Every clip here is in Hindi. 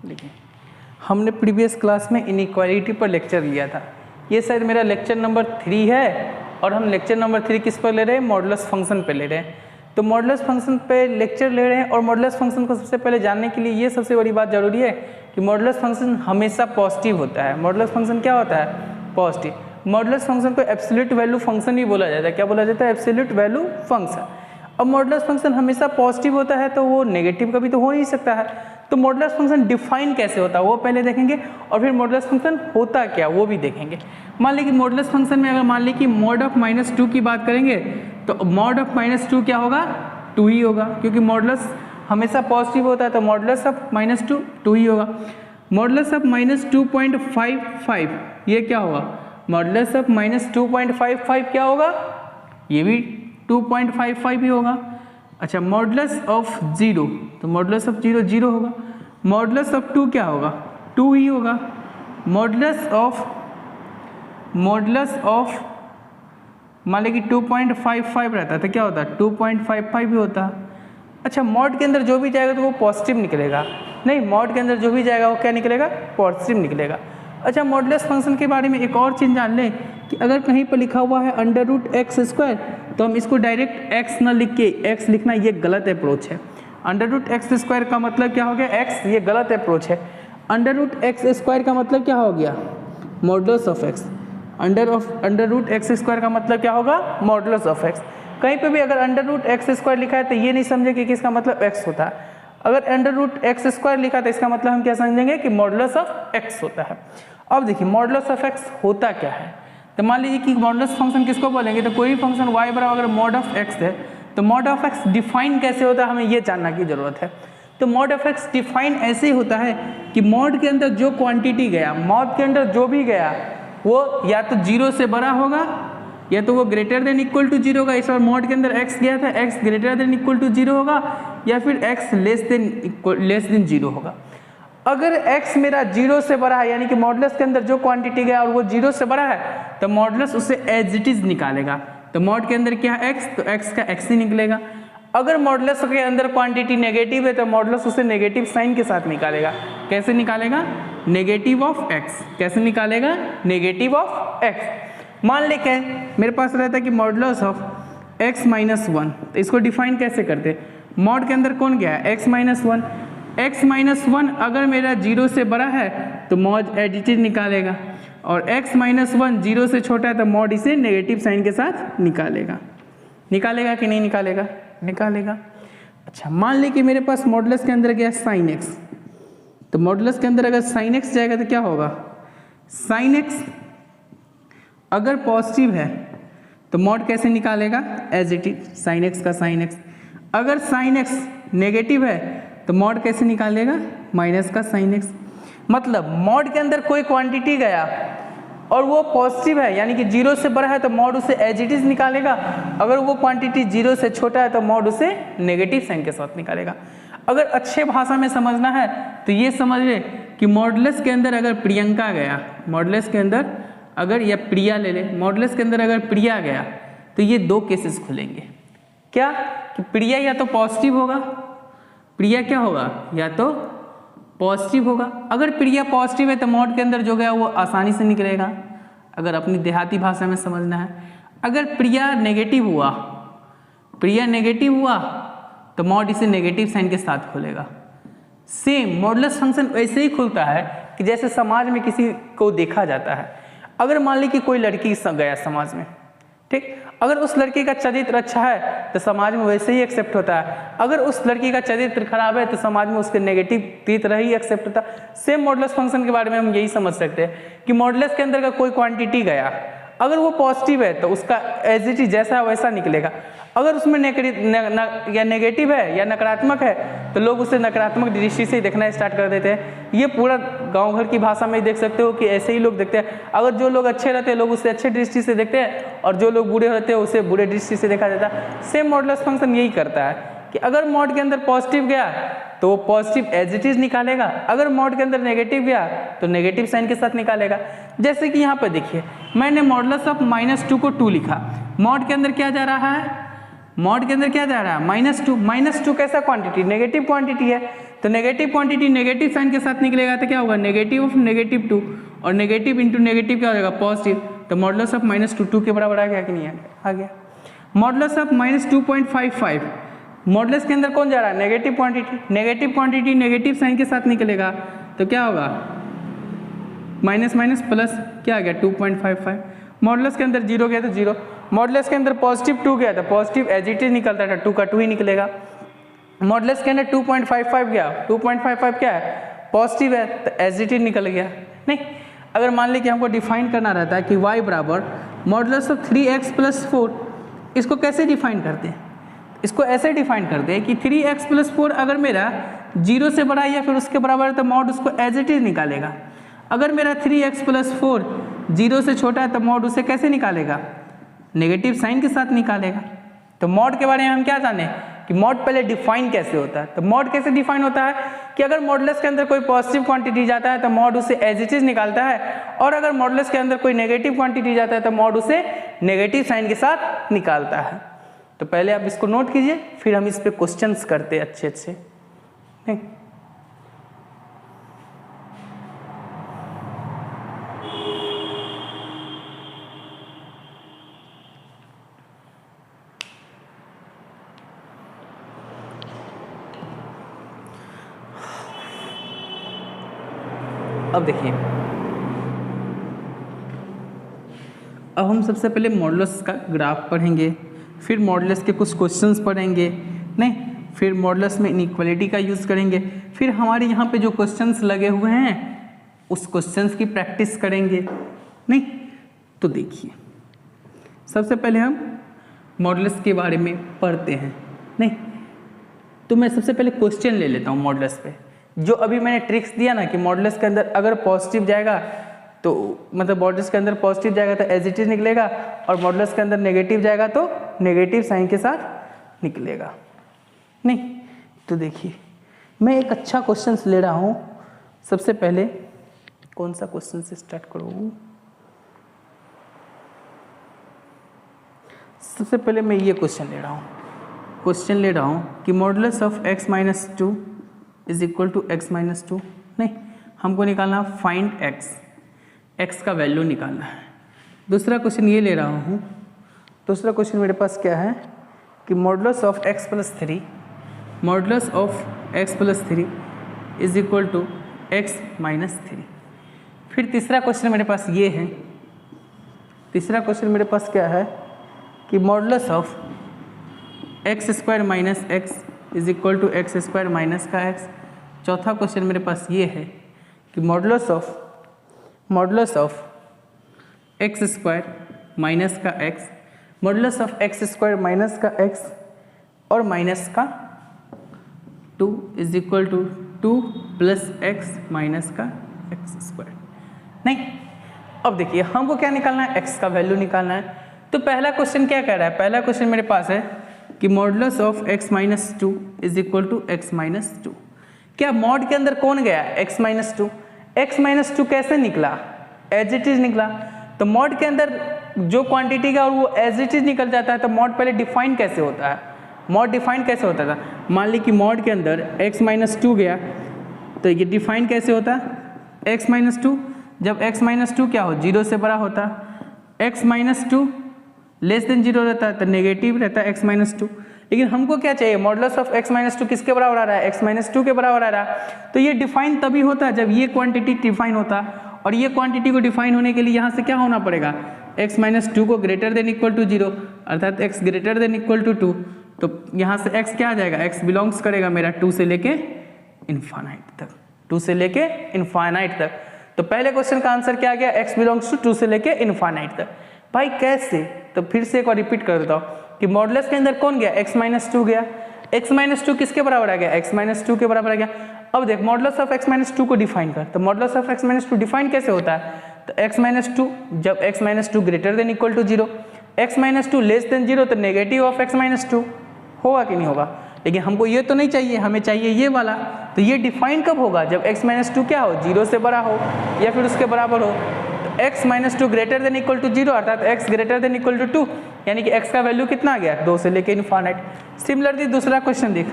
देखिए हमने प्रीवियस क्लास में इनइक्वालिटी पर लेक्चर लिया था। ये शायद मेरा लेक्चर नंबर 3 है और हम लेक्चर नंबर 3 किस पर ले रहे हैं, मॉडुलस फंक्शन पे ले रहे हैं। तो मॉडुलस फंक्शन पे लेक्चर ले रहे हैं और मॉडुलस फंक्शन को सबसे पहले जानने के लिए ये सबसे बड़ी बात जरूरी है कि मॉडुलस फंक्शन हमेशा पॉजिटिव होता है। मॉडुलस फंक्शन क्या होता है, पॉजिटिव। मॉडुलस फंक्शन को एब्सोल्यूट वैल्यू फंक्शन भी बोला जाता है। क्या बोला जाता है, एब्सोल्यूट वैल्यू फंक्शन। अब मॉडुलस फंक्शन हमेशा पॉजिटिव होता है तो वो नेगेटिव कभी तो हो नहीं सकता है। तो मॉडुलस फंक्शन डिफाइन कैसे होता है वो पहले देखेंगे और फिर मॉडुलस फंक्शन होता क्या वो भी देखेंगे। मान लीजिए कि मॉडुलस फंक्शन में अगर मान लीजिए कि मॉड ऑफ -2 की बात करेंगे तो मॉड ऑफ -2 क्या होगा, 2 ही होगा, क्योंकि मॉडुलस हमेशा पॉजिटिव होता है तो मॉडुलस ऑफ -2 2 ही होगा। मॉडुलस ऑफ -2.55 ये क्या होगा, मॉडुलस ऑफ -2.55 क्या होगा, ये भी 2.55 ही होगा। अच्छा मॉडुलस ऑफ 0 तो मॉडुलस ऑफ 0 0 होगा। मॉडुलस ऑफ 2 क्या होगा, 2 ही होगा। मॉडुलस ऑफ मान लीजिए कि 2.55 रहता तो क्या होता, 2.55 भी होता। अच्छा मॉड के अंदर जो भी जाएगा तो वो पॉजिटिव निकलेगा, नहीं मॉड के अंदर जो भी जाएगा वो क्या निकलेगा, पॉजिटिव निकलेगा। अच्छा मॉडुलस फंक्शन के बारे में एक और चीज़ जान लें कि अगर कहीं पर लिखा हुआ है √x² तो हम इसको डायरेक्ट x ना लिख के x लिखना ये गलत अप्रोच है। √x² का मतलब क्या हो गया, x, ये गलत अप्रोच है। √x² का मतलब क्या हो गया, मॉडुलस ऑफ x। √x² का मतलब क्या होगा, मॉडुलस ऑफ x। कहीं पे भी अगर √x² लिखा है तो ये नहीं समझे कि इसका मतलब x होता है। अगर √x² लिखा तो इसका मतलब हम क्या समझेंगे कि मॉडुलस ऑफ x होता है। अब देखिए मॉडुलस ऑफ x होता क्या है, तो मान लीजिए कि मॉडुलस फंक्शन किसको बोलेंगे, तो कोई भी फंक्शन y बराबर अगर मॉड ऑफ x है तो मॉड ऑफ x डिफाइन कैसे होता है हमें ये जानना की जरूरत है। तो मॉड ऑफ x डिफाइन ऐसे ही होता है कि मॉड के अंदर जो क्वांटिटी गया, मॉड के अंदर जो भी गया वो या तो 0 से बड़ा होगा या तो वो ग्रेटर देन इक्वल टू 0 होगा। इस बार मॉड के अंदर x गया था, x greater than equal to 0 होगा या फिर x लेस देन 0 होगा। अगर x मेरा 0 से बड़ा है यानी कि मॉडुलस के अंदर जो क्वांटिटी गया और वो 0 से बड़ा है तो मॉडुलस उसे एज इट इज निकालेगा। तो मॉड के अंदर क्या है x, तो x का x ही निकलेगा। अगर मॉडुलस के अंदर क्वांटिटी नेगेटिव है तो मॉडुलस उसे नेगेटिव साइन के साथ निकालेगा। कैसे निकालेगा, नेगेटिव ऑफ x। कैसे निकालेगा, नेगेटिव ऑफ x। मान लेके मेरे पास रहता है कि मॉडुलस ऑफ x-1, तो इसको डिफाइन कैसे करते, मॉड के अंदर कौन गया है, x-1। x-1 अगर मेरा 0 से बड़ा है तो मॉड एडिटिव निकालेगा और x-1 0 से छोटा है तो मॉड इसे नेगेटिव साइन के साथ निकालेगा। निकालेगा कि नहीं निकालेगा, निकालेगा। अच्छा मान ली कि मेरे पास मॉडुलस के अंदर गया sin x, तो मॉडुलस के अंदर अगर sin x जाएगा तो क्या होगा, sin x अगर पॉजिटिव है तो मॉड कैसे निकालेगा, as it is sin x का sin x। अगर sin x नेगेटिव है तो मॉड कैसे निकालेगा, माइनस का sin x। मतलब मॉड के अंदर कोई क्वांटिटी गया और वो पॉजिटिव है यानी कि 0 से बड़ा है तो मॉड उसे एज इट इज निकालेगा। अगर वो क्वांटिटी 0 से छोटा है तो मॉड उसे नेगेटिव साइन के साथ निकालेगा। अगर अच्छे भाषा में समझना है तो ये समझ ले कि मॉडुलस के अंदर अगर प्रियंका गया, मॉडुलस के अंदर अगर, या प्रिया ले ले, मॉडुलस के अंदर अगर प्रिया गया तो ये 2 केसेस खुलेंगे। क्या कि प्रिया या तो पॉजिटिव होगा, प्रिया क्या होगा, या तो पॉजिटिव होगा। अगर प्रिया पॉजिटिव है तो मॉड के अंदर जो गया वो आसानी से निकलेगा, अगर अपनी देहाती भाषा में समझना है। अगर प्रिया नेगेटिव हुआ, प्रिया नेगेटिव हुआ तो मॉड इसे नेगेटिव साइन के साथ खुलेगा। सेम मॉडुलस फंक्शन वैसे ही खुलता है कि जैसे समाज में किसी को देखा जाता है। अगर मान ली कि कोई लड़की गया समाज में, ठीक, अगर उस लड़की का चरित्र अच्छा है तो समाज में वैसे ही एक्सेप्ट होता है। अगर उस लड़की का चरित्र खराब है तो समाज में उसके नेगेटिव तरह ही एक्सेप्ट होता है। सेम मॉडुलस फंक्शन के बारे में हम यही समझ सकते हैं कि मॉडुलस के अंदर का कोई क्वांटिटी गया, अगर वो पॉजिटिव है तो उसका एज इट इज जैसा वैसा निकलेगा। अगर उसमें या नेगेटिव है या नकारात्मक है तो लोग उसे नकारात्मक दृष्टि से देखना स्टार्ट कर देते हैं। ये पूरा गांव घर की भाषा में देख सकते हो कि ऐसे ही लोग देखते हैं। अगर जो लोग अच्छे रहते हैं लोग उसे अच्छे दृष्टि से देखते हैं और जो लोग बुरे होते हैं उसे बुरे दृष्टि से देखा जाता है। सेम मॉडुलस फंक्शन यही करता है कि अगर मॉड के अंदर पॉजिटिव गया तो वो पॉजिटिव एज इट इज निकालेगा, अगर मॉड के अंदर नेगेटिव गया तो नेगेटिव साइन के साथ निकालेगा। जैसे कि यहाँ पर देखिए मैंने मॉडुलस ऑफ -2 को 2 लिखा, मॉड के अंदर क्या जा रहा है, मॉड के अंदर क्या जा रहा है -2, -2 कैसा क्वांटिटी, नेगेटिव क्वांटिटी है, तो नेगेटिव क्वांटिटी नेगेटिव साइन के साथ निकलेगा तो क्या होगा नेगेटिव ऑफ -2 और नेगेटिव इंटू नेगेटिव क्या हो जाएगा पॉजिटिव, तो मॉडुलस ऑफ -2 2 के बराबर आ गया कि नहीं आ गया। मॉडुलस ऑफ -2.55, मॉडुलस के अंदर कौन जा रहा है नेगेटिव क्वांटिटी नेगेटिव साइन के साथ निकलेगा तो क्या होगा माइनस माइनस प्लस क्या आ गया 2.55, मॉडुलस के अंदर 0 गया तो 0, मॉडुलस के अंदर पॉजिटिव 2 गया था पॉजिटिव एज इट इज निकलता था 2 का 2 ही निकलेगा, मॉडुलस के अंदर 2.55 गया 2.55 क्या है पॉजिटिव है तो एज इट इज निकल गया। नहीं, अगर मान ली कि हमको डिफाइन करना रहता है कि y बराबर मॉडुलस ऑफ 3x + 4, इसको कैसे डिफाइन करते हैं, इसको ऐसे डिफाइन करते हैं कि 3x + 4 अगर मेरा 0 से बड़ा या फिर उसके बराबर है तो मॉड उसको एज इट इज निकालेगा, अगर मेरा 3x + 4 0 से छोटा है तो मॉड उसे कैसे निकालेगा नेगेटिव साइन के साथ निकालेगा। तो मॉड के बारे में हम क्या जाने कि मॉड पहले डिफाइन कैसे होता है, तो मॉड कैसे डिफाइन होता है कि अगर मॉडुलस के अंदर कोई पॉजिटिव क्वांटिटी जाता है तो मॉड उसे एज इट इज निकालता है, और अगर मॉडुलस के अंदर कोई नेगेटिव क्वांटिटी जाता है तो मॉड उसे नेगेटिव साइन के साथ निकालता है। तो पहले आप इसको नोट कीजिए, फिर हम इस पे क्वेश्चंस करते हैं अच्छे अच्छे। नहीं, अब देखिए, अब हम सबसे पहले मॉडुलस का ग्राफ पढ़ेंगे, फिर मॉडुलस के कुछ क्वेश्चंस पढ़ेंगे, नहीं फिर मॉडुलस में इनइक्वालिटी का यूज़ करेंगे, फिर हमारे यहाँ पे जो क्वेश्चंस लगे हुए हैं उस क्वेश्चंस की प्रैक्टिस करेंगे। नहीं तो देखिए, सबसे पहले हम मॉडुलस के बारे में पढ़ते हैं। नहीं तो मैं सबसे पहले क्वेश्चन ले लेता हूँ मॉडुलस पे, जो अभी मैंने ट्रिक्स दिया ना कि मॉडुलस के अंदर अगर पॉजिटिव जाएगा तो मतलब मॉडुलस के अंदर पॉजिटिव जाएगा तो एज इट इज निकलेगा, और मॉडुलस के अंदर नेगेटिव जाएगा तो नेगेटिव साइन के साथ निकलेगा। नहीं तो देखिए, मैं एक अच्छा क्वेश्चन ले रहा हूँ। सबसे पहले कौन सा क्वेश्चन से स्टार्ट करूँ, सबसे पहले मैं ये क्वेश्चन ले रहा हूँ कि modulus of x - 2 is equal to x - 2। नहीं, हमको निकालना फाइंड x का वैल्यू निकालना है। दूसरा क्वेश्चन ये ले रहा हूँ, दूसरा क्वेश्चन मेरे पास क्या है कि modulus of x + 3 is equal to x - 3। फिर तीसरा क्वेश्चन मेरे पास ये है, तीसरा क्वेश्चन मेरे पास क्या है कि modulus of x² - x is equal to x² - का x। चौथा क्वेश्चन मेरे पास ये है कि मॉडुलस ऑफ x² - का x, मॉडुलस ऑफ x² - का x और माइनस का 2 इज इक्वल टू 2 + x - का x²। नहीं, अब देखिए हमको क्या निकालना है, x का वैल्यू निकालना है। तो पहला क्वेश्चन क्या कह रहा है, पहला क्वेश्चन मेरे पास है कि modulus of x - 2 is equal to x - 2। क्या मॉड के अंदर कौन गया x - 2, x - 2 कैसे निकला एज इट इज निकला। तो मॉड के अंदर जो क्वांटिटी का और वो एज इट इज निकल जाता है, तो मॉड पहले डिफाइन कैसे होता है, मॉड डिफाइन कैसे होता था, मान ली कि मॉड के अंदर x - 2 गया तो ये डिफाइन कैसे होता है x - 2, जब x - 2 क्या हो 0 से बड़ा होता, x - 2 लेस देन 0 रहता है तो नेगेटिव रहता है x - 2। लेकिन हमको क्या चाहिए, मॉडुलस ऑफ x - 2 किसके बराबर आ रहा है, x - 2 के बराबर आ रहा है। तो ये डिफाइन तभी होता है जब ये क्वांटिटी डिफाइन होता, और ये क्वांटिटी को डिफाइन होने के लिए यहाँ से क्या होना पड़ेगा, x - 2 को ग्रेटर देन इक्वल टू 0 अर्थात x greater than equal to 2। तो यहाँ से x क्या आ जाएगा, x बिलोंग्स करेगा मेरा 2 से लेके इनफाइनाइट तक, 2 से लेके इनफाइनाइट तक। तो पहले क्वेश्चन का आंसर क्या आ गया, x बिलोंग्स टू 2 से लेके इनफाइनाइट तक। भाई कैसे, तो फिर से एक बार रिपीट कर देता हूँ कि मॉडुलस के अंदर कौन गया, x - 2 गया, x - 2 किसके बराबर आ गया, x - 2 के बराबर आ गया। अब देख मॉडुलस ऑफ x - 2 को डिफाइन कर, तो मॉडुलस ऑफ x - 2 डिफाइन कैसे होता है, तो x - 2 जब x - 2 greater than equal to 0, x - 2 less than 0 तो नेगेटिव ऑफ x - 2 होगा कि नहीं होगा। लेकिन हमको ये तो नहीं चाहिए, हमें चाहिए ये वाला। तो ये डिफाइन कब होगा, जब x - 2 क्या हो 0 से बड़ा हो या फिर उसके बराबर हो। तो x - 2 greater than equal to 0 अर्थात x greater than equal to 2, यानी कि x का वैल्यू कितना आ गया 2 से लेके इनफाइनाइट। सिमिलरली दूसरा क्वेश्चन देख,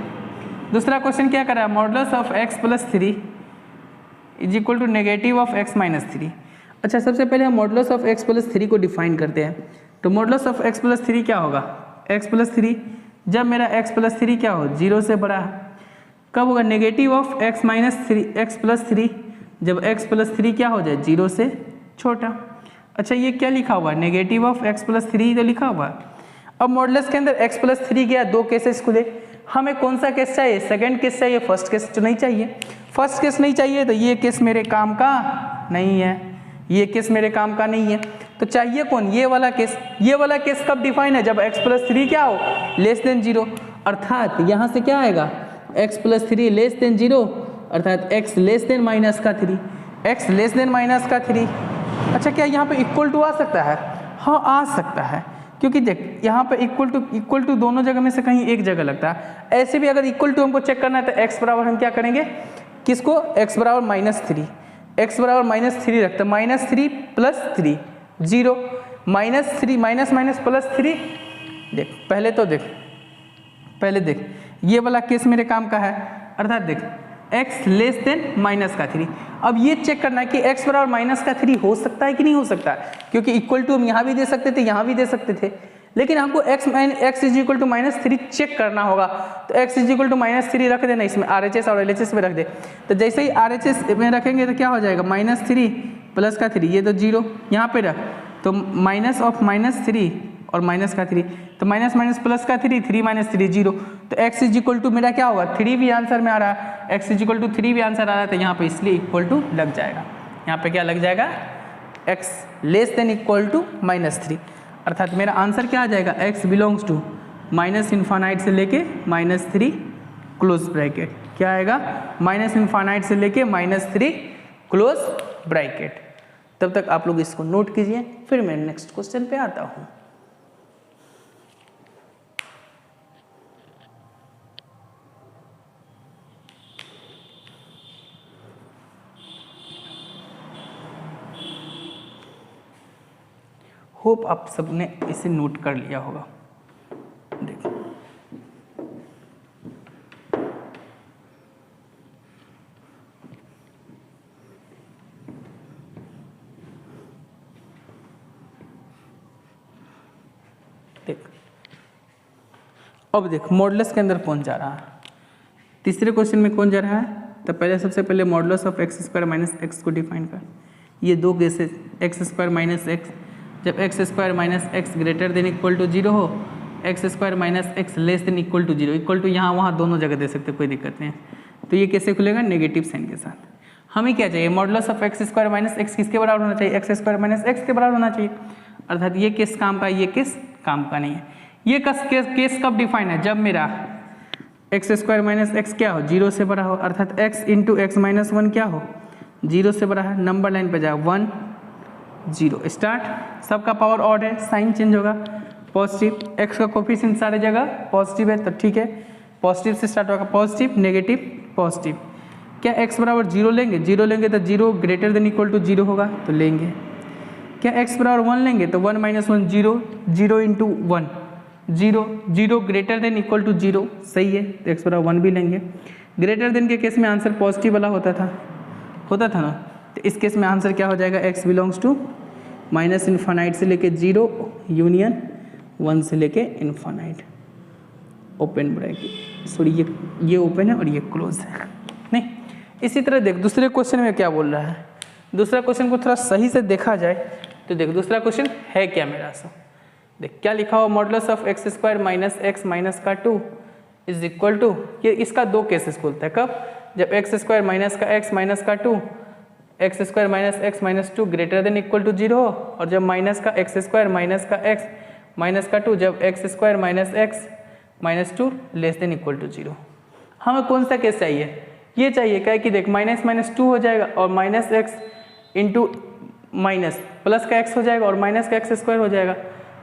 दूसरा क्वेश्चन क्या कर रहा है, modulus of x plus 3 is equal to negative of x minus 3। अच्छा सबसे पहले हम मॉडुलस ऑफ x प्लस 3 को डिफाइन करते हैं। तो मॉडुलस ऑफ x प्लस 3 क्या होगा, x प्लस 3 जब मेरा x प्लस 3 क्या हो 0 से बड़ा है, कब होगा negative of x minus 3 x plus 3 जब x प्लस 3 क्या हो जाए 0 से छोटा। अच्छा ये क्या लिखा हुआ है, नेगेटिव ऑफ x प्लस 3 तो लिखा हुआ है। अब मॉडुलस के अंदर x प्लस 3 गया, दो केसेस खुले, हमें कौन सा केस चाहिए, सेकंड केस चाहिए, फर्स्ट केस तो नहीं चाहिए। फर्स्ट केस नहीं चाहिए तो ये केस मेरे काम का नहीं है, ये केस मेरे काम का नहीं है। तो चाहिए कौन, ये वाला केस। ये वाला केस कब डिफाइन है, जब x प्लस 3 क्या हो लेस देन 0, अर्थात यहाँ से क्या आएगा x प्लस 3 लेस देन 0, अर्थात x लेस देन माइनस का 3, x लेस देन माइनस का 3। अच्छा क्या यहाँ पे इक्वल टू आ सकता है, हाँ आ सकता है, क्योंकि देख यहाँ पे इक्वल टू दोनों जगह में से कहीं एक जगह लगता है। ऐसे भी अगर इक्वल टू हमको चेक करना है तो x बराबर हम क्या करेंगे, किसको, x बराबर -3, x बराबर -3 रखते हैं, -3 प्लस 3 0, -3 माइनस प्लस 3। देख पहले देख ये वाला केस मेरे काम का है, अर्थात देख x लेस देन माइनस का 3। अब ये चेक करना है कि x बराबर माइनस का 3 हो सकता है कि नहीं हो सकता, क्योंकि इक्वल टू हम यहाँ भी दे सकते थे यहाँ भी दे सकते थे, लेकिन हमको x is equal to -3 check करना होगा। तो x इज इक्वल टू -3 रख देना, इसमें RHS और LHS में रख दे। तो जैसे ही RHS में रखेंगे तो क्या हो जाएगा, -3 प्लस का 3, ये तो 0 यहाँ पे रख, तो माइनस ऑफ -3 और माइनस का 3, तो माइनस माइनस प्लस का 3, 3 माइनस 3 0। तो x इज इक्वल टू मेरा क्या होगा 3 भी आंसर में आ रहा है, x इज इक्वल टू 3 भी आंसर आ रहा है, तो यहाँ पे इसलिए इक्वल टू लग जाएगा। यहाँ पे क्या लग जाएगा, x less than equal to -3, अर्थात मेरा आंसर क्या आ जाएगा, x बिलोंग्स टू -इनफाइनाइट से लेके -3 क्लोज ब्रैकेट। क्या आएगा, -इनफाइनाइट से लेके -3 क्लोज ब्रैकेट। तब तक आप लोग इसको नोट कीजिए, फिर मैं नेक्स्ट क्वेश्चन पे आता हूँ। होप आप सबने इसे नोट कर लिया होगा। देखो अब देख मॉडुलस के अंदर कौन जा रहा है, तीसरे क्वेश्चन में कौन जा रहा है। तो पहले सबसे पहले modulus of x square minus x को डिफाइन कर। ये दो cases x square minus x, जब x square minus x greater than equal to 0 हो, x square minus x less than equal to 0, equal to यहाँ वहाँ दोनों जगह दे सकते, कोई दिक्कत नहीं है। तो ये कैसे खुलेगा, नेगेटिव साइन के साथ। हमें क्या चाहिए, modulus of x square minus x किसके बराबर होना चाहिए, x स्क्वायर माइनस एक्स के बराबर होना चाहिए, अर्थात ये किस काम का, ये किस काम का नहीं है। ये केस कब डिफाइन है, जब मेरा एक्स स्क्वायर माइनस एक्स क्या हो 0 से बड़ा हो, अर्थात x इंटू एक्स माइनस 1 क्या हो 0 से बड़ा है। नंबर लाइन पे जाए 1 0 स्टार्ट, सबका पावर ऑड है, साइन चेंज होगा पॉजिटिव, x का कोफिशिएंट सारे जगह पॉजिटिव है, तो ठीक है पॉजिटिव से स्टार्ट होगा, पॉजिटिव नेगेटिव पॉजिटिव। क्या x बराबर 0 लेंगे, 0 लेंगे तो 0 ग्रेटर देन इक्वल टू 0 होगा, तो लेंगे। क्या x बराबर 1 लेंगे तो 1 minus 1 0, 0 into 1 0, 0 greater than equal to 0, सही है, तो x बराबर 1 भी लेंगे। ग्रेटर देन के केस में आंसर पॉजिटिव वाला होता था ना, तो इस केस में आंसर क्या हो जाएगा, x belongs to minus infinite से लेके 0 यूनियन 1 से लेके इन्फानाइट, ओपन ब्रैकेट, सॉरी ये ओपन है और ये क्लोज है, नहीं। इसी तरह देख दूसरे क्वेश्चन में क्या बोल रहा है, दूसरा क्वेश्चन को थोड़ा सही से देखा जाए तो देख दूसरा क्वेश्चन है क्या मेरा सा, देख क्या लिखा हुआ, modulus of x square minus x minus का 2 इज इक्वल टू, ये इसका दो केसेस खुलता है, कब, जब एक्स स्क्वायर माइनस का एक्स माइनस का 2, x square minus x minus 2 greater than equal to 0 हो, और जब माइनस का एक्स स्क्वायर माइनस का एक्स माइनस का 2, जब x square minus x minus 2 less than equal to 0। हमें कौन सा केस चाहिए, ये चाहिए, क्या कि देख माइनस माइनस 2 हो जाएगा और minus x into minus plus का एक्स हो जाएगा और माइनस का एक्स स्क्वायर हो जाएगा,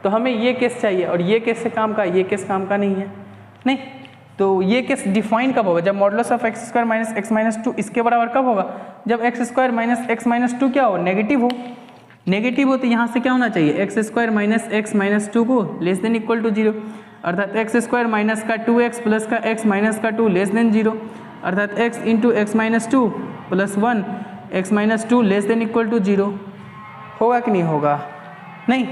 तो हमें ये केस चाहिए, और ये केस से काम का, ये केस काम का नहीं है, नहीं। तो ये केस डिफाइन कब होगा, जब modulus of x square minus x minus 2 इसके बराबर कब होगा, जब x square minus x minus 2 क्या हो, नेगेटिव हो। नेगेटिव हो तो यहाँ से क्या होना चाहिए, x square minus x minus 2 को लेस देन इक्वल टू 0, अर्थात एक्स स्क्वायर माइनस का 2x प्लस का x माइनस का 2 लेस देन 0, अर्थात x into x minus 2 plus 1 x minus 2 less than equal to 0। होगा कि नहीं होगा? नहीं।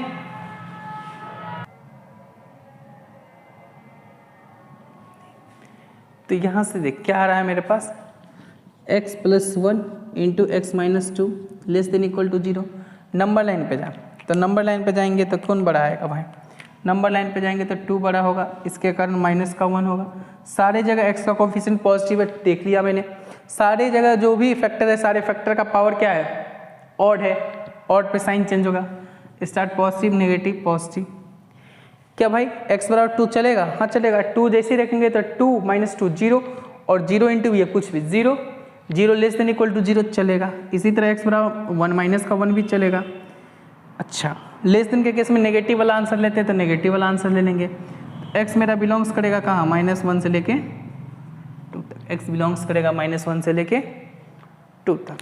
तो यहाँ से देख क्या आ रहा है मेरे पास, x plus 1 into x minus 2 less than equal to 0। Number line पे जा, तो नंबर लाइन पे जाएंगे तो कौन बड़ा आएगा भाई, नंबर लाइन पे जाएंगे तो 2 बड़ा होगा, इसके कारण माइनस का 1 होगा। सारे जगह x का कोफिशिएंट पॉजिटिव है, देख लिया मैंने। सारे जगह जो भी फैक्टर है, सारे फैक्टर का पावर क्या है, ऑड है, ऑड पे साइन चेंज होगा, स्टार्ट पॉजिटिव नेगेटिव पॉजिटिव। क्या भाई x बराबर 2 चलेगा? हाँ चलेगा। 2 जैसे ही रखेंगे तो 2 माइनस 2 0, और 0 इंटू ये कुछ भी 0, 0 लेस देन इक्वल टू 0 चलेगा। इसी तरह x बराबर 1 माइनस का 1 भी चलेगा। अच्छा, लेस देन के केस में नेगेटिव वाला आंसर लेते हैं तो नेगेटिव वाला आंसर ले लेंगे। x मेरा बिलोंग्स करेगा कहाँ, -1 से लेके 2 तक। x बिलोंग्स करेगा -1 से लेके 2 तक।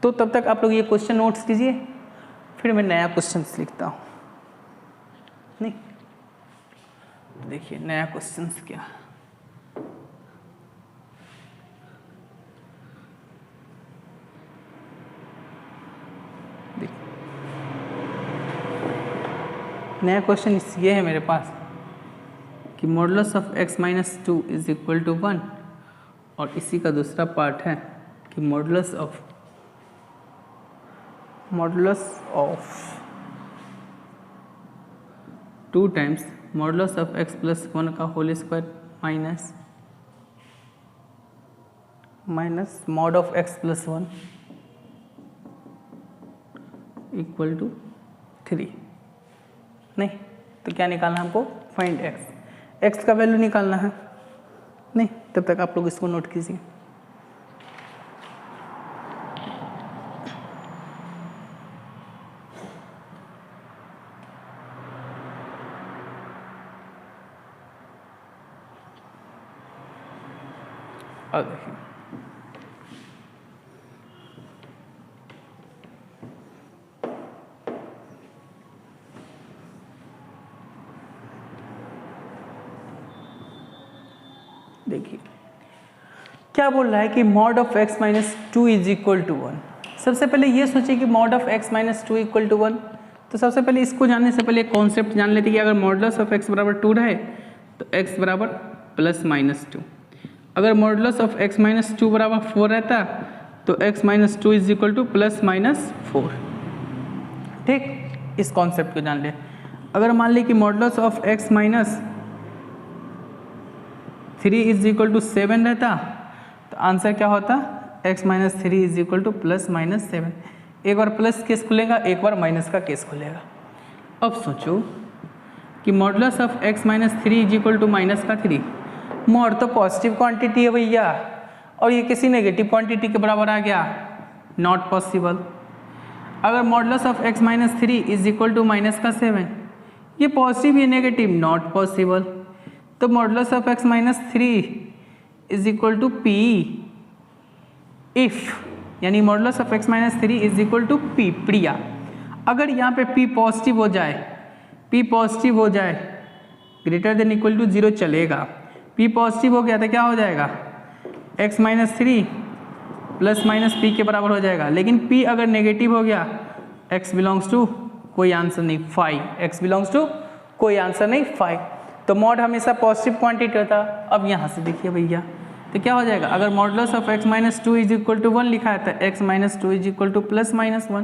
तो तब तक आप लोग ये क्वेश्चन नोट्स कीजिए, फिर मैं नया क्वेश्चन लिखता हूँ। नहीं देखिए नया क्वेश्चन क्या, नया क्वेश्चन ये है मेरे पास कि modulus of x minus 2 is equal to 1, और इसी का दूसरा पार्ट है कि modulus of 2 times modulus of x plus 1 का whole square minus mod of x plus 1 equal to 3। नहीं तो क्या निकालना है हमको, फाइंड x का वैल्यू निकालना है। नहीं तब तक आप लोग इसको नोट कीजिए। अब देखिए क्या बोल रहा है कि mod of x minus 2 is equal to 1। सबसे पहले ये सोचिए कि mod of x minus 2 equal to 1, तो सबसे पहले इसको जानने से पहले कॉन्सेप्ट जान लेते कि अगर मॉडुलस ऑफ x बराबर 2 रहे तो x बराबर प्लस माइनस 2, अगर मॉडुलस ऑफ x माइनस 2 बराबर 4 रहता तो x minus 2 is equal to plus minus 4। ठीक, इस कॉन्सेप्ट को जान ले। अगर मान ली कि modulus of x minus 3 is equal to 7 रहता तो आंसर क्या होता, x minus 3 is equal to plus minus 7। एक बार प्लस केस खुलेगा, एक बार माइनस का केस खुलेगा। अब सोचो कि modulus of x minus 3 is equal to minus का 3, मॉड तो पॉजिटिव क्वांटिटी है भैया, और ये किसी नेगेटिव क्वांटिटी के बराबर आ गया, नॉट पॉसिबल। अगर modulus of x minus 3 is equal to minus का 7, ये पॉजिटिव ये नेगेटिव, नॉट पॉसिबल। तो modulus of x minus 3 is equal to p if, यानी modulus of x minus 3 is equal to p Priya. अगर यहाँ पे p पॉजिटिव हो जाए, p पॉजिटिव हो जाए ग्रेटर देन इक्वल टू 0 चलेगा। p पॉजिटिव हो गया तो क्या हो जाएगा, x minus 3 plus minus p के बराबर हो जाएगा। लेकिन p अगर नेगेटिव हो गया, x बिलोंग्स टू कोई आंसर नहीं 5, x बिलोंग्स टू कोई आंसर नहीं 5। तो मॉड हमेशा पॉजिटिव क्वांटिटी होता। अब यहाँ से देखिए भैया तो क्या हो जाएगा, अगर modulus of x minus 2 is equal to 1 लिखा है तो x minus 2 is equal to plus minus 1।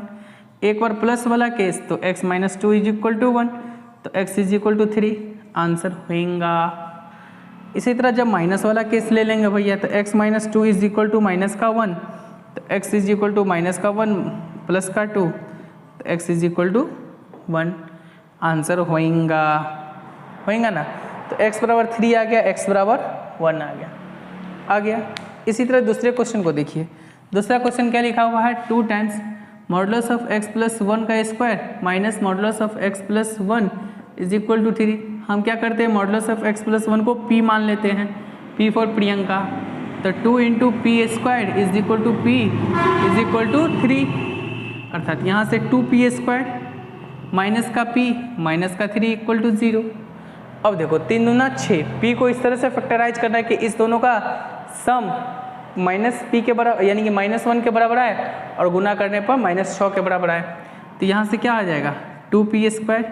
एक बार प्लस वाला केस तो x minus 2 is equal to 1, तो x is equal to 3 answer होगा। इसी तरह जब माइनस वाला केस ले लेंगे भैया तो x minus 2 is equal to minus का 1, तो x is equal to minus का 1 प्लस का 2, तो x is equal to 1 answer होएगा ना। तो x बराबर 3 आ गया, x बराबर 1 आ गया। इसी तरह दूसरे क्वेश्चन को देखिए। दूसरा क्वेश्चन क्या लिखा हुआ है, 2 times modulus of x plus 1 का square minus modulus of x plus 1 is equal to 3। हम क्या करते हैं, मॉडुलस ऑफ x प्लस 1 को p मान लेते हैं, p फॉर प्रियंका। तो 2 into p square is equal to p is equal to 3। अर्थात यहाँ से 2p² माइनस का p माइनस का 3 इक्वल टू 0। अब देखो 3 दूना 6, p को इस तरह से फैक्टराइज करना है कि इस दोनों का सम माइनस p के बराबर यानी कि -1 के बराबर आए और गुना करने पर -6 के बराबर आए। तो यहाँ से क्या आ जाएगा 2p²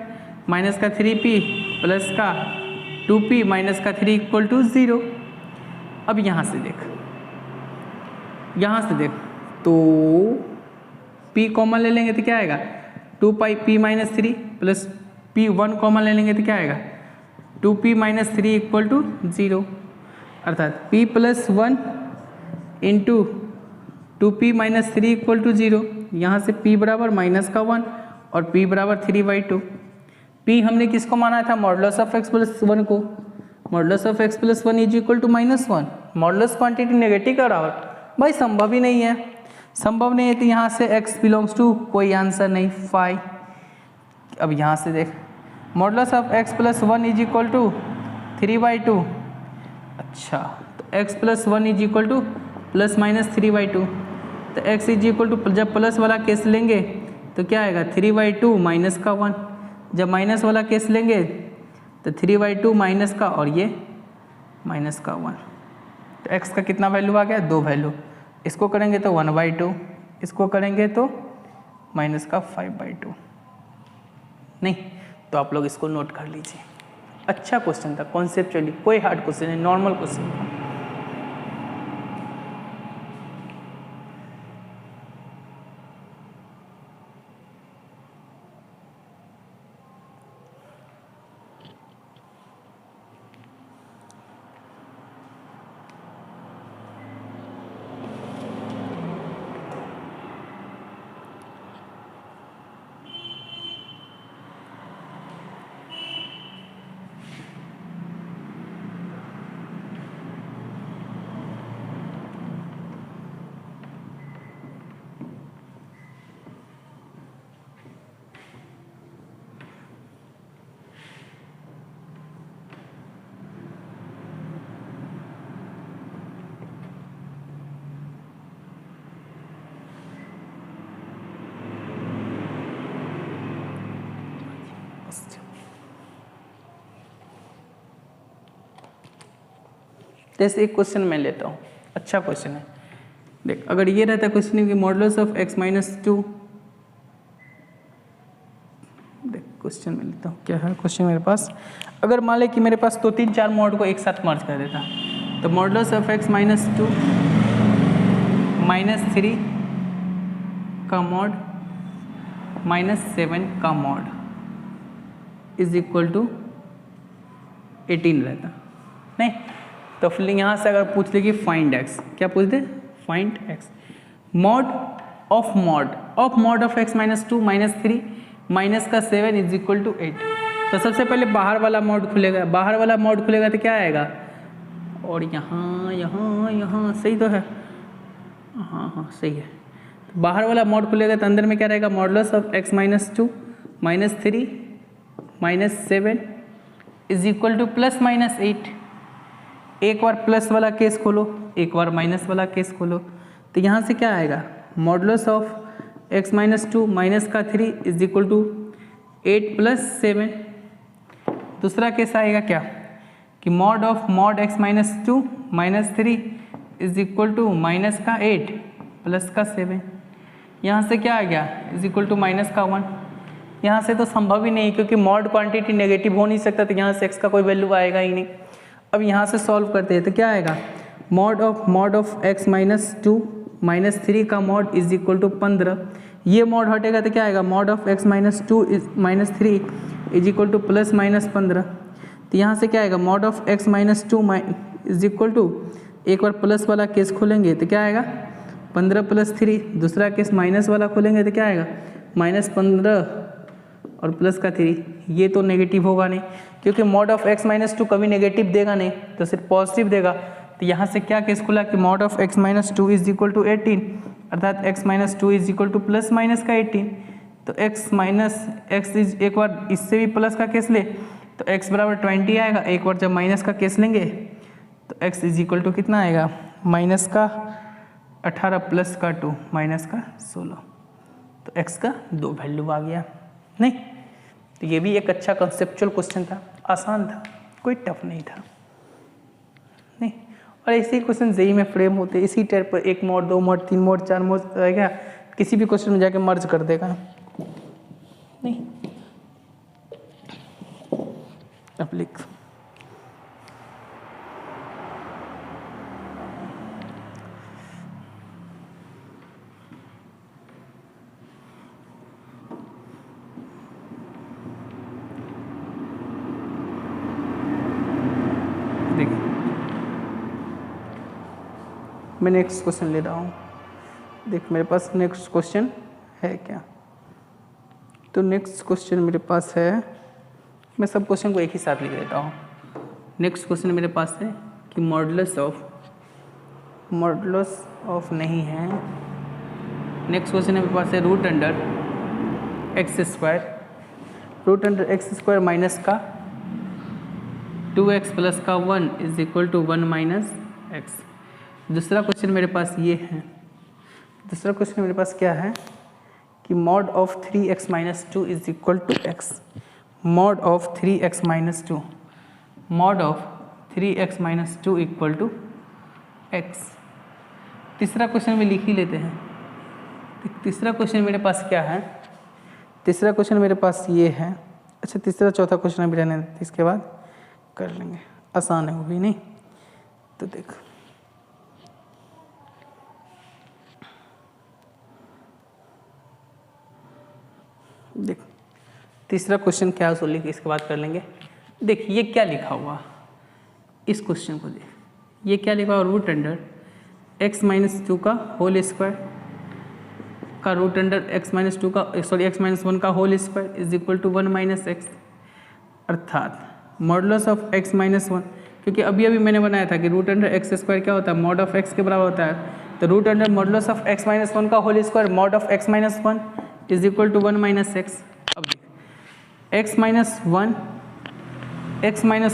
माइनस का 3p प्लस का 2p माइनस का 3 इक्वल टू 0। अब यहाँ से देख तो p कॉमन ले लेंगे तो क्या आएगा 2p minus 3 plus p1 common ले लेंगे तो क्या आएगा 2p माइनस 3 इक्वल टू 0। अर्थात p plus 1 into 2p minus 3 equal to 0। यहाँ से p बराबर माइनस का 1 और p बराबर 3/2। p हमने किसको माना था मॉडुलस ऑफ x प्लस 1 को। Modulus of x plus 1 is equal to -1। Modulus quantity negative का बराबर भाई संभव ही नहीं है, संभव नहीं है। तो यहाँ से x बिलोंग्स टू कोई आंसर नहीं 5। अब यहाँ से देख modulus of x plus 1 is equal to 3/2। अच्छा तो x plus 1 is equal to plus minus 3/2। तो x इज इक्वल टू जब प्लस वाला केस लेंगे तो क्या आएगा 3/2 माइनस का 1। जब माइनस वाला केस लेंगे तो 3/2 माइनस का और ये माइनस का 1। तो x का कितना वैल्यू आ गया 2 वैल्यू। इसको करेंगे तो 1/2, इसको करेंगे तो माइनस का 5/2। नहीं तो आप लोग इसको नोट कर लीजिए। अच्छा क्वेश्चन था, कॉन्सेप्चुअली कोई हार्ड क्वेश्चन नहीं, नॉर्मल क्वेश्चन था। जैसे एक क्वेश्चन मैं लेता हूँ, अच्छा क्वेश्चन है। देख अगर ये रहता क्वेश्चन कि मॉडुलस ऑफ x माइनस 2, देख क्वेश्चन मैं लेता हूँ क्या है क्वेश्चन मेरे पास। अगर मान ले कि मेरे पास तो 3-4 मॉड को एक साथ मर्ज कर देता तो मॉडुलस ऑफ x माइनस 2 -3 का मॉड -7 का मॉड इज इक्वल टू 18 रहता। नहीं तो फिर यहाँ से अगर पूछ ले कि फाइंड x, क्या पूछ they find x mod of x minus 2 -3 minus का 7 इज इक्वल टू 8। तो सबसे पहले बाहर वाला मॉड खुलेगा, बाहर वाला मॉड खुलेगा तो क्या आएगा और यहाँ सही तो है, हाँ सही है। तो बाहर वाला मॉड खुलेगा तो अंदर में क्या रहेगा modulus of x minus 2 -3 -7 is equal to plus minus 8। एक बार प्लस वाला केस खोलो, एक बार माइनस वाला केस खोलो, तो यहाँ से क्या आएगा modulus of x minus 2 minus का 3 इज इक्वल टू 8 प्लस 7। दूसरा केस आएगा क्या कि mod of x minus 2 minus 3 is equal to minus का 8 प्लस का 7। यहाँ से क्या आ गया इज इक्वल टू माइनस का 1। यहाँ से तो संभव ही नहीं क्योंकि मॉड क्वांटिटी नेगेटिव हो नहीं सकता, तो यहाँ से x का कोई वैल्यू आएगा ही नहीं। अब यहाँ से सॉल्व करते हैं तो क्या आएगा mod of x minus 2 minus 3 का मॉड इज इक्वल टू 15। ये मॉड हटेगा तो क्या आएगा mod of x minus 2 minus 3 is equal to plus minus 15। तो यहाँ से क्या आएगा mod of x minus 2 is equal to, एक बार प्लस वाला केस खोलेंगे तो क्या आएगा 15 प्लस 3, दूसरा केस माइनस वाला खोलेंगे तो क्या आएगा -15 और प्लस का 3। ये तो नेगेटिव होगा नहीं क्योंकि मॉड ऑफ x माइनस 2 कभी नेगेटिव देगा नहीं, तो सिर्फ पॉजिटिव देगा। तो यहाँ से क्या केस खुला कि mod of x minus 2 is equal to 18, अर्थात x minus 2 is equal to plus minus का 18। तो x माइनस x इज, एक बार इससे भी प्लस का केस ले तो x बराबर 20 आएगा। एक बार जब माइनस का केस लेंगे तो x इज इक्वल टू कितना आएगा माइनस का 18 प्लस का 2 माइनस का 16। तो x का 2 वैल्यू आ गया। नहीं, तो ये भी एक अच्छा कंसेप्चुअल क्वेश्चन था, आसान था, कोई टफ नहीं था। नहीं, और ऐसे ही क्वेश्चन जेईई में फ्रेम होते, इसी टाइप पर 1 मोड 2 मोड 3 मोड 4 मोड रहेगा, किसी भी क्वेश्चन में जाके मर्ज कर देगा। नहीं, अब लिख मैं नेक्स्ट क्वेश्चन ले रहा हूँ। देख मेरे पास नेक्स्ट क्वेश्चन है क्या, तो नेक्स्ट क्वेश्चन मेरे पास है, मैं सब क्वेश्चन को एक ही साथ लिख देता हूँ। नेक्स्ट क्वेश्चन मेरे पास है कि मॉडुलस ऑफ नहीं है। नेक्स्ट क्वेश्चन मेरे पास है root under x square minus का 2x प्लस का 1 is equal to 1 minus x. दूसरा क्वेश्चन मेरे पास ये है, दूसरा क्वेश्चन मेरे पास क्या है कि mod of 3x minus 2 is equal to x, mod of 3x minus 2, mod of 3x minus 2 equal to x. तीसरा क्वेश्चन में लिख ही लेते हैं। तीसरा क्वेश्चन मेरे पास क्या है, तीसरा क्वेश्चन मेरे पास ये है। अच्छा, तीसरा चौथा क्वेश्चन अभी रहने देते, इसके बाद कर लेंगे, आसान है वो भी। नहीं तो देख तीसरा क्वेश्चन क्या है, लिख, इसके बाद कर लेंगे। देख ये क्या लिखा हुआ, इस क्वेश्चन को देख, ये क्या लिखा हुआ, रूट अंडर x माइनस 2 का होल स्क्वायर का रूट अंडर x माइनस 2 का x माइनस 1 का whole square is equal to 1 minus x, अर्थात मॉडुलस ऑफ x माइनस 1, क्योंकि अभी मैंने बनाया था कि रूट अंडर एक्स स्क्वायर क्या होता है, मॉड ऑफ x के बराबर होता है। तो root under modulus of x minus 1 का whole square mod of x minus 1 is equal to 1 minus x. अब x माइनस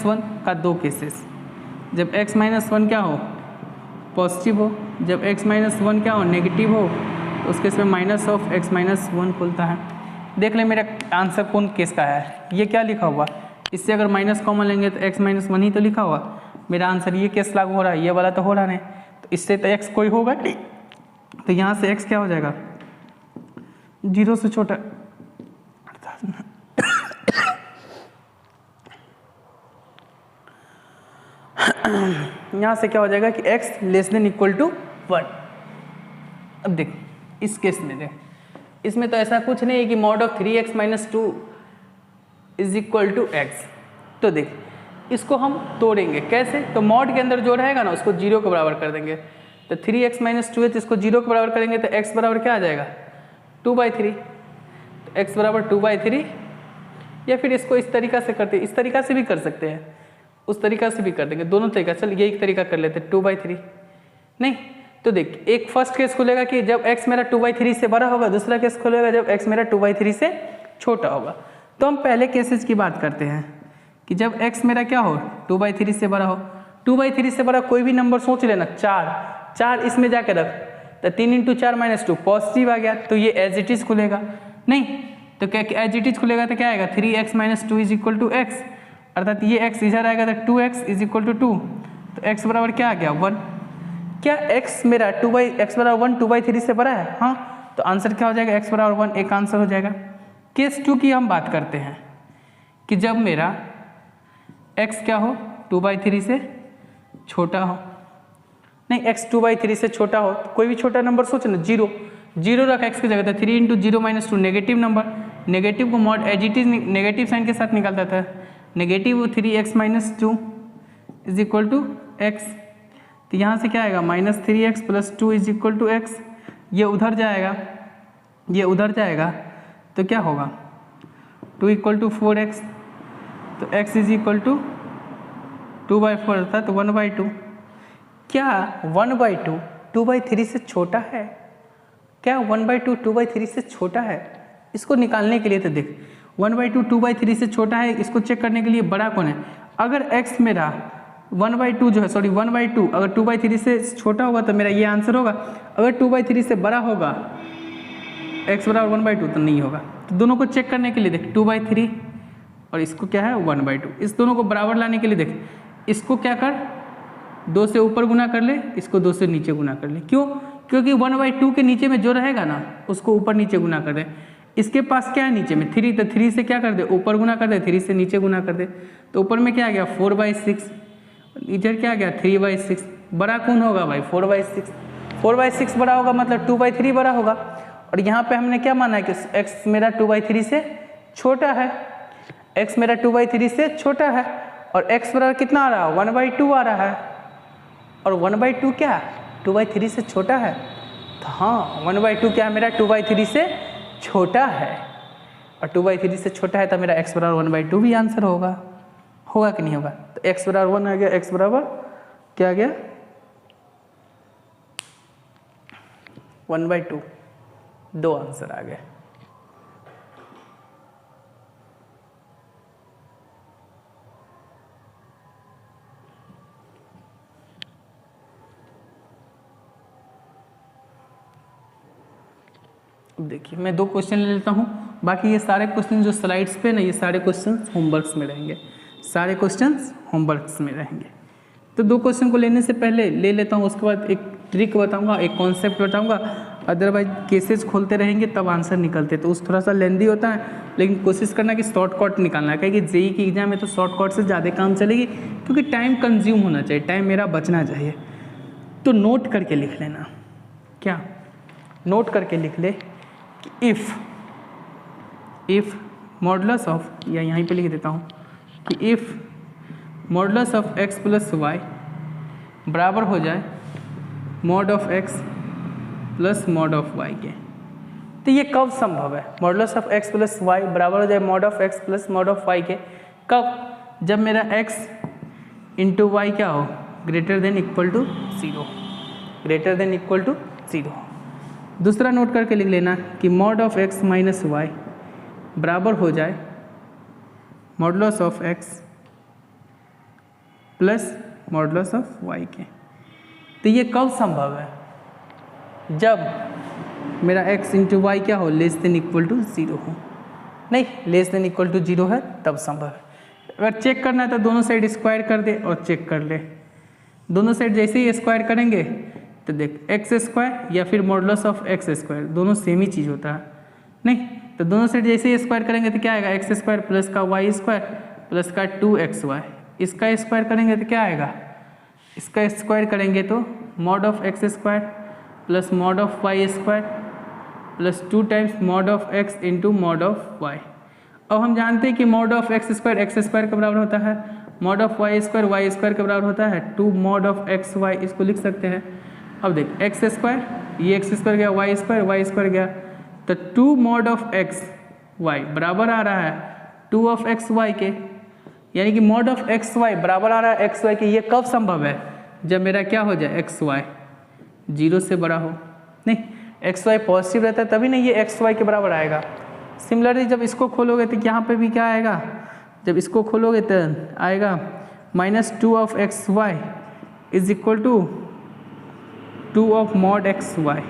1 का 2 केसेस, जब x माइनस 1 क्या हो पॉजिटिव हो, जब x माइनस 1 क्या हो नेगेटिव हो, तो उस केस में माइनस ऑफ x माइनस 1 खुलता है। देख ले मेरा आंसर कौन केस का है, ये क्या लिखा हुआ, इससे अगर माइनस कॉमन लेंगे तो x माइनस 1 ही तो लिखा हुआ। मेरा आंसर ये केस लागू हो रहा है, ये वाला तो हो रहा नहीं, तो इससे तो x कोई होगा, तो यहाँ से x क्या हो जाएगा 0 से छोटा, यहाँ से क्या हो जाएगा कि x less than equal to 1। अब देख इस केस में देख, इसमें तो ऐसा कुछ नहीं है कि mod of 3x minus 2 is equal to x. तो देख इसको हम तोड़ेंगे कैसे, तो मॉड के अंदर जो रहेगा ना उसको 0 के बराबर कर देंगे। तो 3x माइनस 2 इसको 0 के बराबर करेंगे तो x बराबर क्या आ जाएगा 2/3, तो x बराबर 2/3। या फिर इसको इस तरीका से करते, इस तरीका से भी कर सकते हैं, उस तरीका से भी कर देंगे, दोनों तरीका। चल ये एक तरीका कर लेते हैं 2/3। नहीं तो देख एक फर्स्ट केस खुलेगा कि जब x मेरा 2/3 से बड़ा होगा, दूसरा केस खुलेगा जब x मेरा 2/3 से छोटा होगा। तो हम पहले केसेस की बात करते हैं कि जब x मेरा क्या हो 2/3 से बड़ा हो। 2/3 से बड़ा कोई भी नंबर सोच लेना, 4 इसमें जाके रख, तो 3 × 4 - 2 पॉजिटिव आ गया, तो ये एज इट इज खुलेगा। नहीं तो क्या एज इट इज खुलेगा तो क्या आएगा 3x minus 2 is equal to x, अर्थात ये x इधर आएगा तो 2x इज इक्वल टू 2, तो x बराबर क्या आ गया 1। क्या x मेरा 2/x बराबर 1 2/3 से बड़ा है, हाँ, तो आंसर क्या हो जाएगा x बराबर 1, एक आंसर हो जाएगा। केस 2 की हम बात करते हैं कि जब मेरा x क्या हो 2/3 से छोटा हो। नहीं x 2/3 से छोटा हो, तो कोई भी छोटा नंबर सोच ना, 0 रख x की जगह, 3 × 0 - 2 नेगेटिव नंबर, नेगेटिव को mod as it is negative sign के साथ निकालता था, negative 3x minus 2 is equal to x. तो यहाँ से क्या आएगा -3x + 2 is equal to x. ये उधर जाएगा, ये उधर जाएगा, तो क्या होगा 2 = 4x, तो x इज इक्वल टू 2/4 अर्थात 1/2। क्या 1/2 2/3 से छोटा है, क्या 1/2 2/3 से छोटा है? इसको निकालने के लिए तो देख 1/2 2/3 से छोटा है, इसको चेक करने के लिए बड़ा कौन है। अगर x मेरा 1/2 जो है, सॉरी 1/2 अगर 2/3 से छोटा होगा तो मेरा ये आंसर होगा। अगर 2/3 से बड़ा होगा x बराबर 1/2 तो नहीं होगा। तो दोनों को चेक करने के लिए देख 2/3 और इसको क्या है 1/2, इस दोनों को बराबर लाने के लिए देख इसको क्या कर 2 से ऊपर गुना कर ले, इसको 2 से नीचे गुना कर ले। क्यों? क्योंकि 1/2 के नीचे में जो रहेगा ना उसको ऊपर नीचे गुना कर दे। इसके पास क्या है नीचे में 3, तो 3 से क्या कर दे ऊपर गुना कर दे, 3 से नीचे गुना कर दे। तो ऊपर में क्या आ गया 4/6, इधर क्या आ गया 3/6। बड़ा कौन होगा भाई 4/6, 4/6 बड़ा होगा मतलब 2/3 बड़ा होगा। और यहाँ पे हमने क्या माना है कि x मेरा 2/3 से छोटा है, x मेरा 2/3 से छोटा है और x बराबर कितना आ रहा है 1/2 आ रहा है। और 1/2 क्या 2/3 से छोटा है, तो हाँ 1/2 क्या है मेरा 2/3 से छोटा है और 2/3 से छोटा है तो मेरा x बराबर 1/2 भी आंसर होगा कि नहीं होगा। तो x बराबर 1 आ गया, x बराबर क्या आ गया 1/2, 2 आंसर आ गए। अब देखिए मैं 2 क्वेश्चन ले लेता हूँ, बाकी ये सारे क्वेश्चन जो स्लाइड्स पे ना ये सारे क्वेश्चन होमवर्क्स में रहेंगे, सारे क्वेश्चंस होमवर्क्स में रहेंगे। तो 2 क्वेश्चन को लेने से पहले ले लेता हूँ, उसके बाद एक ट्रिक बताऊंगा, एक कॉन्सेप्ट बताऊंगा। अदरवाइज केसेस खोलते रहेंगे तब आंसर निकलते, तो उस थोड़ा सा लेंदी होता है, लेकिन कोशिश करना कि शॉर्टकट निकालना है, क्योंकि जेई की एग्जाम में तो शॉर्टकट से ज़्यादा काम चलेगी, क्योंकि टाइम कंज्यूम होना चाहिए, टाइम मेरा बचना चाहिए। तो नोट करके लिख लेना, क्या नोट करके लिख ले कि इफ़ मॉडुलस ऑफ, या यहीं पे लिख देता हूँ कि if modulus of x plus y बराबर हो जाए mod of x plus mod of y के। तो ये कब संभव है modulus of x plus y बराबर हो जाए mod of x plus mod of y के? कब? जब मेरा x इंटू वाई क्या हो greater than equal to 0, greater than equal to 0। दूसरा नोट करके लिख लेना कि mod of x minus y बराबर हो जाए modulus of x plus modulus of y के। तो ये कब संभव है? जब मेरा x इंटू वाई क्या हो लेस देन इक्वल टू 0 हो। नहीं, लेस देन इक्वल टू 0 है तब संभव है। अगर चेक करना है तो दोनों साइड स्क्वायर कर दे और चेक कर ले। दोनों साइड जैसे ही स्क्वायर करेंगे तो देख एक्स स्क्वायर या फिर मॉडुलस ऑफ एक्स स्क्वायर दोनों सेम ही चीज़ होता है। नहीं तो दोनों साइड जैसे ही स्क्वायर करेंगे तो क्या आएगा एक्स स्क्वायर प्लस का वाई स्क्वायर प्लस का 2xy। इसका स्क्वायर करेंगे तो क्या आएगा, इसका स्क्वायर करेंगे तो mod of x square plus mod of y square plus 2 times mod of x into mod of y. अब हम जानते हैं कि मॉड ऑफ एक्स स्क्वायर के बराबर होता है, मॉड ऑफ वाई स्क्वायर के बराबर होता है 2 मॉड ऑफ एक्स वाई। इसको लिख सकते हैं। अब देख एक्स स्क्वायर, ये एक्स स्क्वायर गया, वाई स्क्वायर गया, तो 2 मॉड ऑफ एक्स वाई बराबर आ रहा है 2 ऑफ एक्स वाई के, यानी कि मॉड ऑफ एक्स वाई बराबर आ रहा है एक्स वाई के। ये कब संभव है? जब मेरा क्या हो जाए एक्स वाई 0 से बड़ा हो। नहीं, एक्स वाई पॉजिटिव रहता है तभी नहीं ये एक्स वाई के बराबर आएगा। सिमिलरली जब इसको खोलोगे तो यहाँ पे भी क्या आएगा, जब इसको खोलोगे तो आएगा -2 of x y is equal to 2 of mod x y.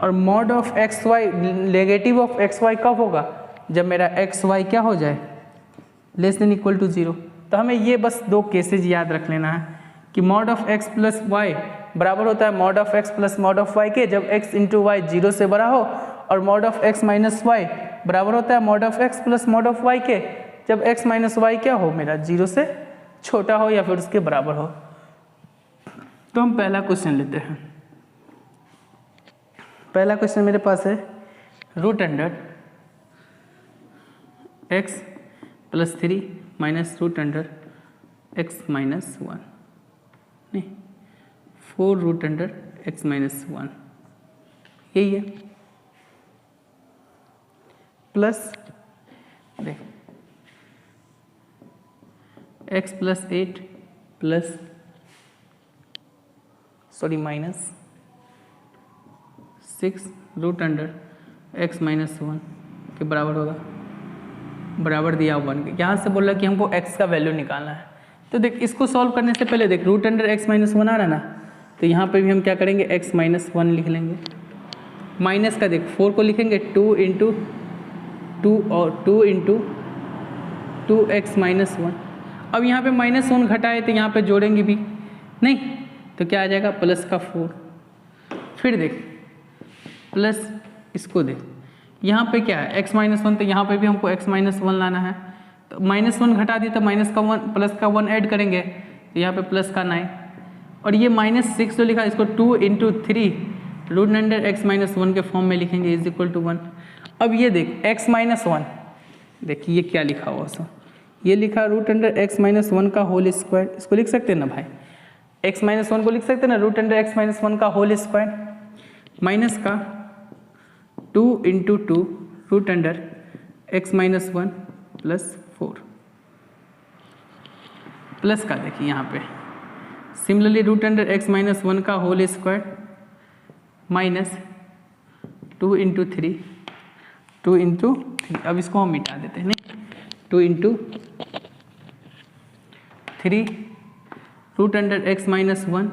और mod of x y negative of x y कब होगा? जब मेरा एक्स वाई क्या हो जाए लेस देन इक्वल टू 0। तो हमें ये बस 2 केसेज याद रख लेना है कि mod of x plus y बराबर होता है mod of x plus mod of y के जब एक्स इंटू वाई 0 से बड़ा हो, और mod of x minus y बराबर होता है mod of x plus mod of y के जब एक्स माइनस वाई क्या हो मेरा 0 से छोटा हो या फिर उसके बराबर हो। तो हम पहला क्वेश्चन लेते हैं। पहला क्वेश्चन मेरे पास है root under x plus 3 minus root under x minus 1, नहीं 4 रूट अंडर एक्स माइनस 1, यही है। प्लस देख x plus 8 plus minus 6 root under x minus 1 के बराबर होगा, बराबर दिया 1 के। यहाँ से बोल रहा है कि हमको x का वैल्यू निकालना है। तो देख इसको सॉल्व करने से पहले देख रूट अंडर एक्स माइनस 1 आ रहा है ना, तो यहाँ पे भी हम क्या करेंगे x माइनस 1 लिख लेंगे। माइनस का देख 4 को लिखेंगे 2 इंटू 2 और 2 इंटू 2x-1। अब यहाँ पे -1 घटाए तो यहाँ पे जोड़ेंगे भी नहीं, तो क्या आ जाएगा प्लस का 4। फिर देख प्लस इसको देख, यहाँ पे क्या है x-1, तो यहाँ पे भी हमको x-1 लाना है, तो -1 घटा दिए तो माइनस का 1 प्लस का 1 ऐड करेंगे, तो यहाँ पे प्लस का 9, और ये -6 जो लिखा इसको 2 इंटू 3 रूट अंडर x-1 के फॉर्म में लिखेंगे इज इक्वल टू 1। अब ये देख x-1, देखिए ये क्या लिखा हुआ उसमें, ये लिखा रूट अंडर x-1 का होल स्क्वायर, इसको लिख सकते हैं ना भाई, x-1 को लिख सकते हैं ना रूट अंडर x-1 का होल स्क्वायर, माइनस का 2 into 2 root under x-1 plus 4, plus का देखिए यहाँ पे सिमिलरली रूट अंडर x-1 का whole square minus 2 into 3, 2 into 3, अब इसको हम मिटा देते हैं नहीं, 2 इंटू 3 रूट अंडर x-1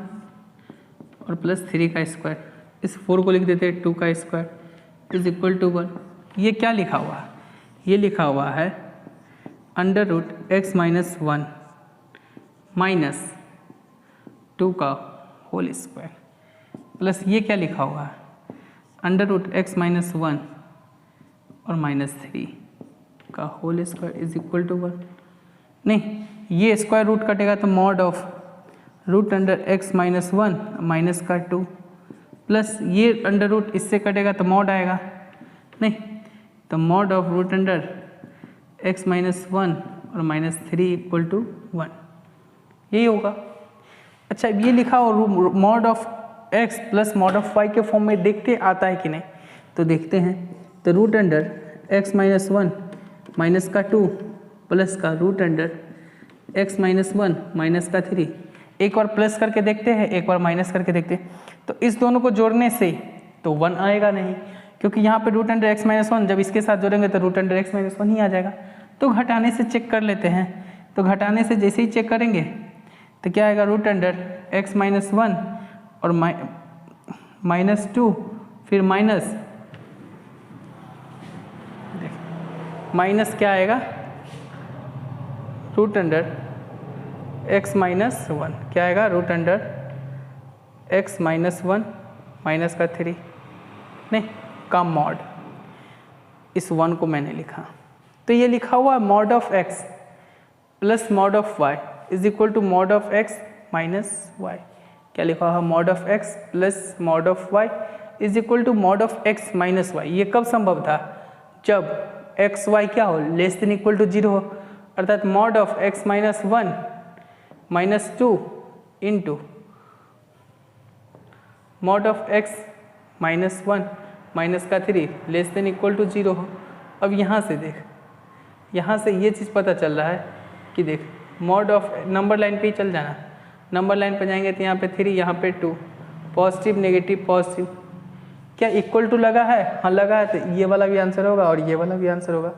और प्लस 3 का स्क्वायर, इस 4 को लिख देते हैं 2 का स्क्वायर इज इक्वल टू 1। ये क्या लिखा हुआ है, ये लिखा हुआ है अंडर रूट x-1 माइनस 2 का होल स्क्वायर, प्लस ये क्या लिखा हुआ है अंडर रूट x-1 और -3 का whole square is equal to 1। नहीं, ये स्क्वायर रूट कटेगा तो mod of root under x-1 minus का 2, प्लस ये अंडर रूट इससे कटेगा तो मॉड आएगा नहीं, तो mod of root under x-1 और -3 इक्वल टू 1, यही होगा। अच्छा ये लिखा और mod of x plus mod of y के फॉर्म में देखते आता है कि नहीं, तो देखते हैं, तो रूट अंडर x-1 माइनस का 2 प्लस का रूट अंडर x-1 माइनस का 3, एक बार प्लस करके देखते हैं, एक बार माइनस करके देखते हैं, तो इस दोनों को जोड़ने से तो 1 आएगा नहीं, क्योंकि यहाँ पे रूट अंडर x-1 जब इसके साथ जोड़ेंगे तो रूट अंडर x-1 ही आ जाएगा। तो घटाने से चेक कर लेते हैं, तो घटाने से जैसे ही चेक करेंगे तो क्या आएगा रूट अंडर x-1 और -2 फिर माइनस क्या आएगा रूट अंडर x-1, क्या आएगा रूट अंडर x-1 माइनस का 3 नहीं का मॉड, इस 1 को मैंने लिखा, तो ये लिखा हुआ mod of x plus mod of y is equal to mod of x minus y, क्या लिखा हुआ mod of x plus mod of y is equal to mod of x minus y। ये कब संभव था, जब x y क्या हो लेस देन इक्वल टू 0 हो, अर्थात mod of x-1 minus 2 into mod of x-1 minus का 3 लेस देन इक्वल टू 0 हो। अब यहाँ से देख, यहाँ से ये चीज़ पता चल रहा है कि देख मॉड ऑफ नंबर लाइन पे ही चल जाना, नंबर लाइन पे जाएंगे तो यहाँ पे 3 यहाँ पे 2, पॉजिटिव नेगेटिव पॉजिटिव, क्या इक्वल टू लगा है, हाँ लगा है, तो ये वाला भी आंसर होगा और ये वाला भी आंसर होगा।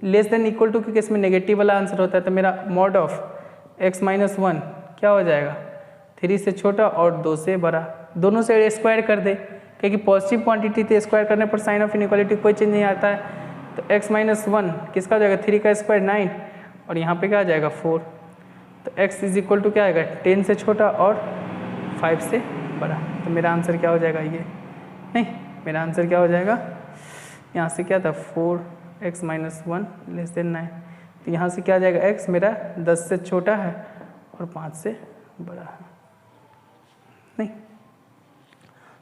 लेस देन इक्वल टू के केस में नेगेटिव वाला आंसर होता है, तो मेरा मॉड ऑफ x-1 क्या हो जाएगा 3 से छोटा और 2 से बड़ा, दोनों से स्क्वायर कर दे, क्योंकि पॉजिटिव क्वांटिटी थे स्क्वायर करने पर साइन ऑफ इनइक्वालिटी कोई चेंज नहीं आता है, तो x-1 किसका हो जाएगा 3 का स्क्वायर 9 और यहाँ पे क्या आ जाएगा 4, तो x इज इक्वल टू क्या आएगा 10 से छोटा और 5 से बड़ा, तो मेरा आंसर क्या हो जाएगा ये नहीं, मेरा आंसर क्या हो जाएगा, यहाँ से क्या था 4x-1 लेस देन 9, तो यहाँ से क्या आ जाएगा x मेरा 10 से छोटा है और 5 से बड़ा है नहीं।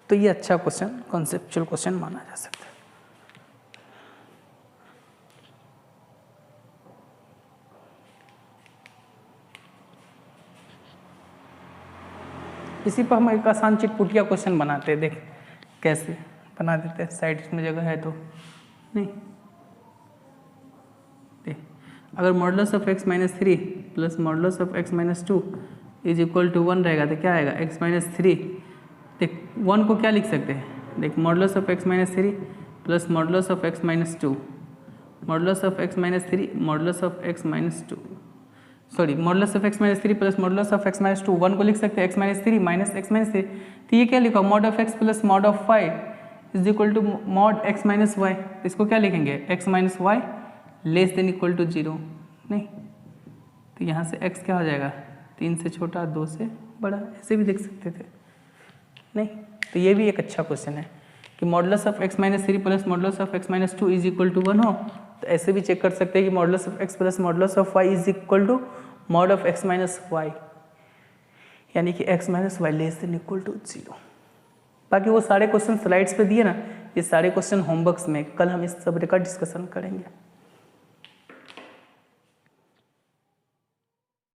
तो ये अच्छा क्वेश्चन कॉन्सेप्चुअल क्वेश्चन माना जा सकता है। इसी पर हम एक आसान चिटपुटिया क्वेश्चन बनाते हैं, देख कैसे बना देते हैं, साइड में जगह है तो नहीं। देख अगर modulus of x-3 plus modulus of x-2 is equal to 1 रहेगा तो क्या आएगा x-3, देख 1 को क्या लिख सकते हैं, देख modulus of x-3 plus modulus of x-2, modulus of x-3 modulus of x-2, sorry modulus of x-3 plus modulus of x-2, 1 को लिख सकते हैं x-3 माइनस x-3, तो ये क्या लिखा mod of x plus mod of y is equal to mod x minus y, इसको क्या लिखेंगे x minus y less than equal to 0, नहीं तो यहाँ से x क्या हो जाएगा 3 से छोटा 2 से बड़ा, ऐसे भी देख सकते थे नहीं। तो ये भी एक अच्छा क्वेश्चन है कि modulus of x minus 3 plus modulus of x minus 2 is equal to 1 हो, तो ऐसे भी चेक कर सकते हैं कि modulus of x plus modulus of y is equal to mod of x minus y, यानी कि x minus y less than equal to 0। बाकी वो सारे क्वेश्चन स्लाइड्स पे दिए ना, ये सारे क्वेश्चन होमवर्क्स में, कल हम इस सब का डिस्कशन करेंगे।